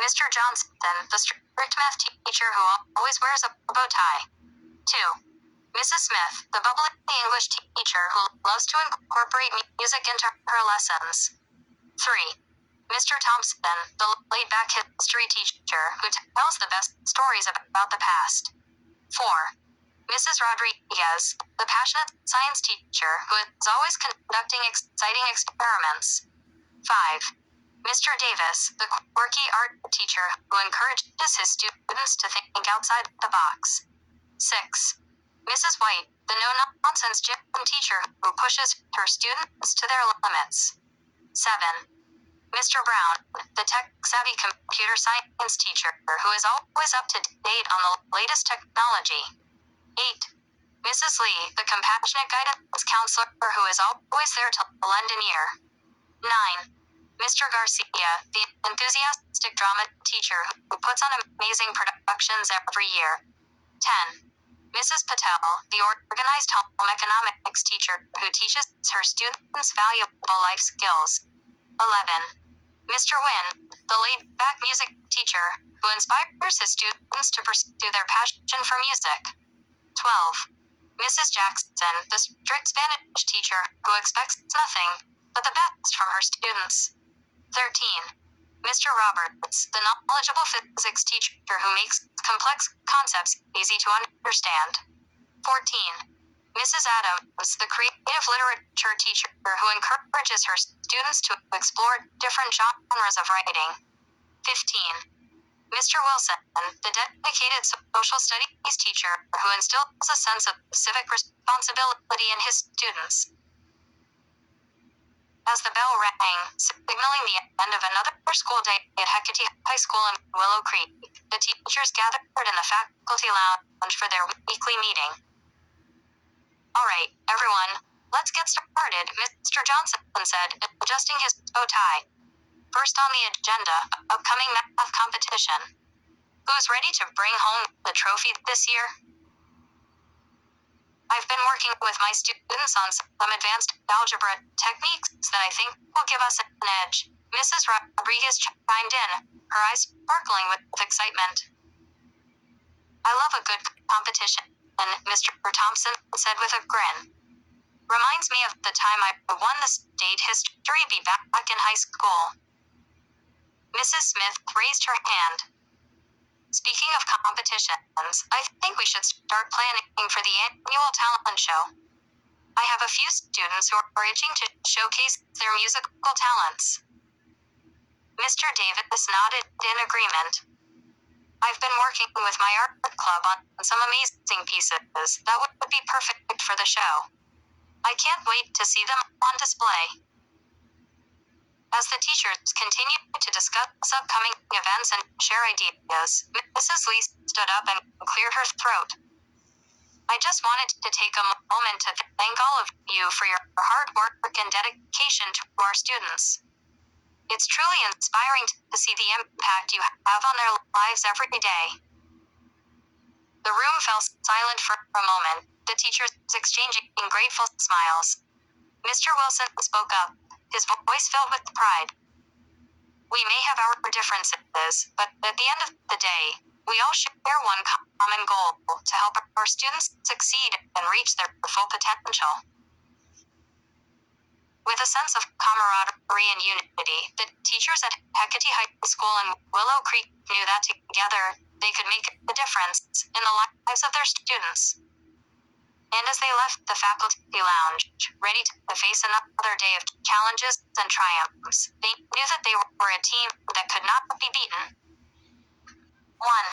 Mr. Johnson, the strict math teacher who always wears a bow tie. 2. Mrs. Smith, the bubbly English teacher who loves to incorporate music into her lessons. 3. Mr. Thompson, the laid-back history teacher who tells the best stories about the past. 4. Mrs. Rodriguez, the passionate science teacher who is always conducting exciting experiments. 5. Mr. Davis, the quirky art teacher who encourages his students to think outside the box. 6. Mrs. White, the no-nonsense gym teacher who pushes her students to their limits. 7. Mr. Brown, the tech-savvy computer science teacher who is always up to date on the latest technology. 8. Mrs. Lee, the compassionate guidance counselor who is always there to lend an ear. 9. Mr. Garcia, the enthusiastic drama teacher who puts on amazing productions every year. 10. Mrs. Patel, the organized home economics teacher who teaches her students valuable life skills. 11. Mr. Wynn, the laid-back music teacher who inspires his students to pursue their passion for music. 12. Mrs. Jackson, the strict Spanish teacher who expects nothing but the best from her students. 13. Mr. Roberts, the knowledgeable physics teacher who makes complex concepts easy to understand. 14. Mrs. Adams, the creative literature teacher who encourages her students to explore different genres of writing. 15. Mr. Wilson, the dedicated social studies teacher who instills a sense of civic responsibility in his students. As the bell rang, signaling the end of another school day at Hecate High School in Willow Creek, the teachers gathered in the faculty lounge for their weekly meeting. "All right, everyone, let's get started," Mr. Johnson said, adjusting his bow tie. "First on the agenda, upcoming math competition. Who's ready to bring home the trophy this year?" "I've been working with my students on some advanced algebra techniques that I think will give us an edge," Mrs. Rodriguez chimed in, her eyes sparkling with excitement. "I love a good competition," Mr. Thompson said with a grin. "Reminds me of the time I won the state history bee back in high school." Mrs. Smith raised her hand. "Speaking of competitions, I think we should start planning for the annual talent show. I have a few students who are itching to showcase their musical talents." Mr. Davis nodded in agreement. "I've been working with my art club on some amazing pieces that would be perfect for the show. I can't wait to see them on display." As the teachers continued to discuss upcoming events and share ideas, Mrs. Lee stood up and cleared her throat. "I just wanted to take a moment to thank all of you for your hard work and dedication to our students. It's truly inspiring to see the impact you have on their lives every day." The room fell silent for a moment, the teachers exchanging grateful smiles. Mr. Wilson spoke up, his voice filled with pride. "We may have our differences, but at the end of the day, we all share one common goal: to help our students succeed and reach their full potential." With a sense of camaraderie and unity, the teachers at Hecate High School in Willow Creek knew that together, they could make a difference in the lives of their students. And as they left the faculty lounge, ready to face another day of challenges and triumphs, they knew that they were a team that could not be beaten. 1.